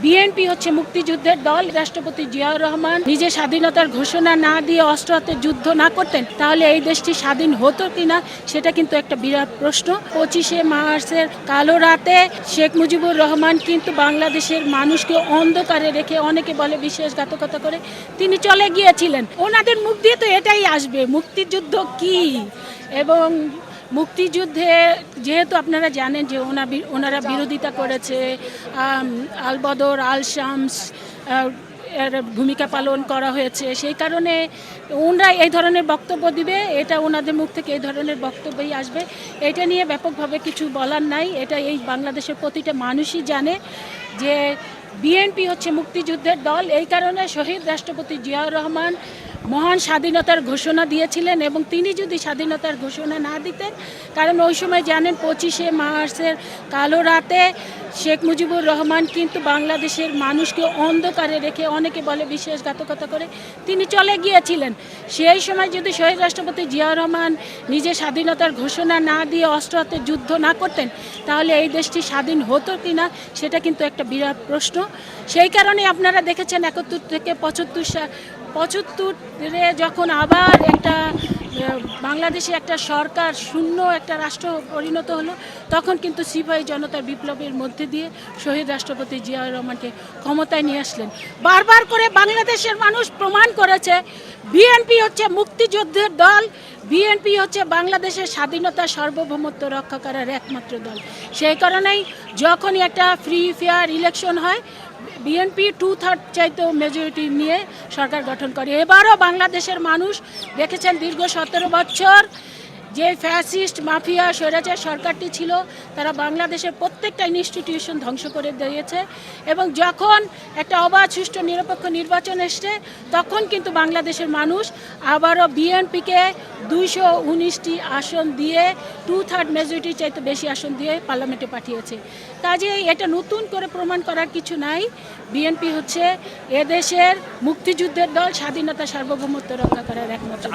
BNP হচ্ছে মুক্তিযুদ্ধের দল। রাষ্ট্রপতি জিয়াউর রহমান নিজে স্বাধীনতার ঘোষণা না দিয়ে অস্ত্র হাতে যুদ্ধ না করতেন তাহলে এই দেশটি স্বাধীন হতো কিনা সেটা কিন্তু একটা বিরাট প্রশ্ন। 25শে মার্চের কালো রাতে শেখ মুজিবুর রহমান কিন্তু বাংলাদেশের মানুষকে অন্ধকারে রেখে, অনেকে বলে বিশ্বাসঘাতকতা করে, তিনি চলে গিয়েছিলেন। ওনাদের মুখ দিয়ে তো এটাই আসবে মুক্তিযুদ্ধ কি। এবং মুক্তিযুদ্ধে যেহেতু আপনারা জানেন যে ওনারা বিরোধিতা করেছে, আলবদর আল শামস এর ভূমিকা পালন করা হয়েছে, সেই কারণে ওনারা এই ধরনের বক্তব্য দিবে। এটা ওনাদের মুখ থেকে এই ধরনের বক্তব্যই আসবে। এটা নিয়ে ব্যাপকভাবে কিছু বলার নাই। এটা এই বাংলাদেশের প্রতিটা মানুষই জানে যে বিএনপি হচ্ছে মুক্তিযুদ্ধের দল। এই কারণে শহীদ রাষ্ট্রপতি জিয়াউর রহমান মহান স্বাধীনতার ঘোষণা দিয়েছিলেন এবং তিনি যদি স্বাধীনতার ঘোষণা না দিতেন, কারণ ওই সময় জানেন 25শে মার্চের কালো রাতে শেখ মুজিবুর রহমান কিন্তু বাংলাদেশের মানুষকে অন্ধকারে রেখে, অনেকে বলে বিশ্বাসঘাতকতা করে, তিনি চলে গিয়েছিলেন। সেই সময় যদি শহীদ রাষ্ট্রপতি জিয়াউর রহমান নিজে স্বাধীনতার ঘোষণা না দিয়ে অস্ত্র হাতে যুদ্ধ না করতেন তাহলে এই দেশটি স্বাধীন হতো কিনা সেটা কিন্তু একটা বিরাট প্রশ্ন। সেই কারণে আপনারা দেখেছেন 71 থেকে 75-রে যখন আবার একটা বাংলাদেশে একটা সরকার শূন্য একটা রাষ্ট্র পরিণত হলো, তখন কিন্তু সিপাহী জনতার বিপ্লবের মধ্যে দিয়ে শহীদ রাষ্ট্রপতি জিয়াউর রহমানকে ক্ষমতায় নিয়ে আসলেন। বারবার করে বাংলাদেশের মানুষ প্রমাণ করেছে বিএনপি হচ্ছে মুক্তিযুদ্ধের দল, বিএনপি হচ্ছে বাংলাদেশের স্বাধীনতা সার্বভৌমত্ব রক্ষা করার একমাত্র দল। সেই কারণেই যখনই একটা ফ্রি ফেয়ার ইলেকশন হয়, বিএনপি 2/3 চাইতেও মেজরিটি নিয়ে সরকার গঠন করে। এবারও বাংলাদেশের মানুষ দেখেছেন দীর্ঘ 17 বছর যে ফ্যাসিস্ট মাফিয়া স্বৈরাচার সরকারটি ছিল, তারা বাংলাদেশের প্রত্যেকটা ইনস্টিটিউশন ধ্বংস করে দিয়েছে। এবং যখন একটা অবাধ সুষ্ঠু নিরপেক্ষ নির্বাচন এসছে, তখন কিন্তু বাংলাদেশের মানুষ আবারও বিএনপিকে 219টি আসন দিয়ে 2/3 মেজরিটি চাইতে বেশি আসন দিয়ে পার্লামেন্টে পাঠিয়েছে। কাজেই এটা নতুন করে প্রমাণ করার কিছু নাই। বিএনপি হচ্ছে এদেশের মুক্তিযুদ্ধের দল, স্বাধীনতা সার্বভৌমত্ব রক্ষা করার একমাত্র।